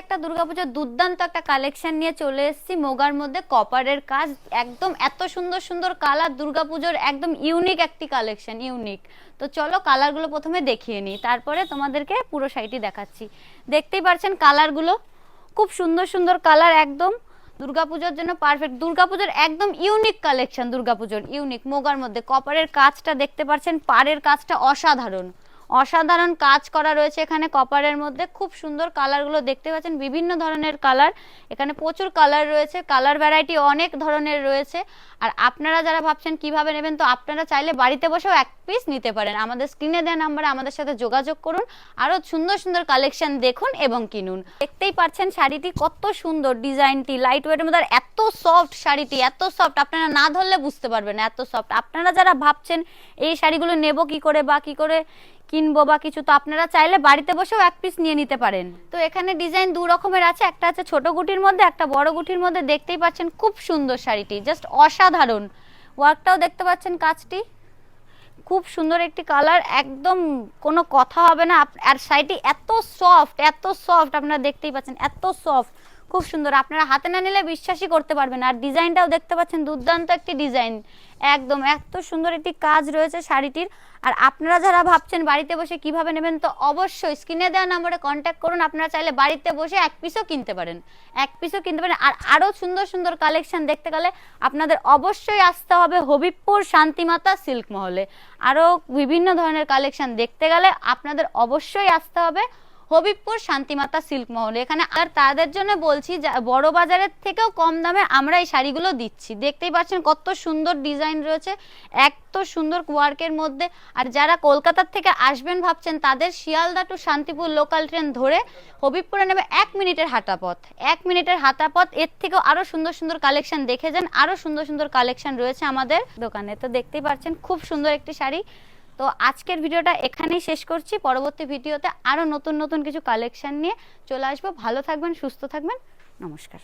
একটা দুর্গাপূজার দুর্দান্ত একটা কালেকশন নিয়ে চলে এসেছি মোগার মধ্যে কপারের কাজ, একদম এত সুন্দর সুন্দর কালার, দুর্গাপূজার একদম ইউনিক একটি কালেকশন, ইউনিক। তো চলো কালারগুলো প্রথমে দেখিয়ে নিই, তারপরে তোমাদেরকে পুরো শাড়িটি দেখাচ্ছি। দেখতেই পাচ্ছেন কালারগুলো খুব সুন্দর সুন্দর কালার, একদম দুর্গাপূজার জন্য পারফেক্ট, দুর্গাপূজার একদম ইউনিক কালেকশন, দুর্গাপূজার ইউনিক মোগার মধ্যে কপারের কাজটা দেখতে পাচ্ছেন, পাড়ের কাজটা অসাধারণ অসাধারণ কাজ করা রয়েছে এখানে কপারের মধ্যে। খুব সুন্দর কালারগুলো দেখতে পাচ্ছেন, বিভিন্ন ধরনের কালার, এখানে প্রচুর কালার রয়েছে, কালার ভ্যারাইটি অনেক ধরনের রয়েছে। আর আপনারা যারা ভাবছেন কিভাবে নেবেন, তো আপনারা চাইলে বাড়িতে বসেও এক পিস নিতে পারেন। আমাদের স্ক্রিনে দেওয়া নাম্বারে আমাদের সাথে যোগাযোগ করুন, আরো সুন্দর সুন্দর কালেকশন দেখুন এবং কিনুন। দেখতেই পাচ্ছেন শাড়িটি কত সুন্দর, ডিজাইনটি লাইট ওয়েটের মধ্যে, আর এত সফট শাড়িটি, এত সফট আপনারা না ধরলে বুঝতে পারবেন না, এত সফট। আপনারা যারা ভাবছেন এই শাড়িগুলো নেব কি করে বা কি করে কিনবো বা কিছু, তো আপনারা চাইলে বাড়িতে বসেও এক পিস নিয়ে নিতে পারেন। তো এখানে ডিজাইন দু রকমের আছে, একটা আছে ছোট গুটির মধ্যে, একটা বড় গুটির মধ্যে। দেখতেই পাচ্ছেন খুব সুন্দর শাড়িটি, জাস্ট অসাধারণ। ওয়ার্কটাও দেখতে পাচ্ছেন, কাজটি খুব সুন্দর একটি কালার, একদম কোনো কথা হবে না। আর শাড়িটি এত সফট, এত সফট, আপনারা দেখতেই পাচ্ছেন এত সফট, খুব সুন্দর। আপনারা হাতে না নিলে বিশ্বাসই করতে পারবেন। আর ডিজাইনটাও দেখতে পাচ্ছেন, দুর্দান্ত একটি ডিজাইন, একদম এত সুন্দর একটি কাজ রয়েছে শাড়িটির। আর আপনারা যারা ভাবছেন বাড়িতে বসে কিভাবে নেবেন, তো অবশ্যই স্ক্রিনে দেওয়া নম্বরে কন্ট্যাক্ট করুন। আপনারা চাইলে বাড়িতে বসে এক পিসও কিনতে পারেন, এক পিসও কিনতে পারেন। আর আরও সুন্দর সুন্দর কালেকশন দেখতে গেলে আপনাদের অবশ্যই আসতে হবে হবিবপুর শান্তিমাতা সিল্ক মহলে। আরও বিভিন্ন ধরনের কালেকশন দেখতে গেলে আপনাদের অবশ্যই আসতে হবে হবিবপুর শান্তিমাতা সিল্ক মহলে এখানে। আর তাদের জন্য বলছি, বড় বাজারের থেকেও কম দামে আমরা এই শাড়িগুলো দিচ্ছি। দেখতেই পাচ্ছেন কত সুন্দর ডিজাইন রয়েছে, এত সুন্দর ওয়ার্কের মধ্যে। আর যারা কলকাতার থেকে আসবেন ভাবছেন, তাদের Sealdah to Shantipur local train ধরে হবিবপুরে নেবে 1 মিনিটের হাঁটা পথ, 1 মিনিটের হাঁটা পথ। এর থেকেও আরো সুন্দর সুন্দর কালেকশন দেখে যান, আরো সুন্দর সুন্দর কালেকশন রয়েছে আমাদের দোকানে। তো দেখতেই পাচ্ছেন খুব সুন্দর একটি শাড়ি। তো আজকের ভিডিওটা এখানেই শেষ করছি, পরবর্তী ভিডিওতে আরো নতুন নতুন কিছু কালেকশন নিয়ে চলে আসবো। ভালো থাকবেন, সুস্থ থাকবেন, নমস্কার।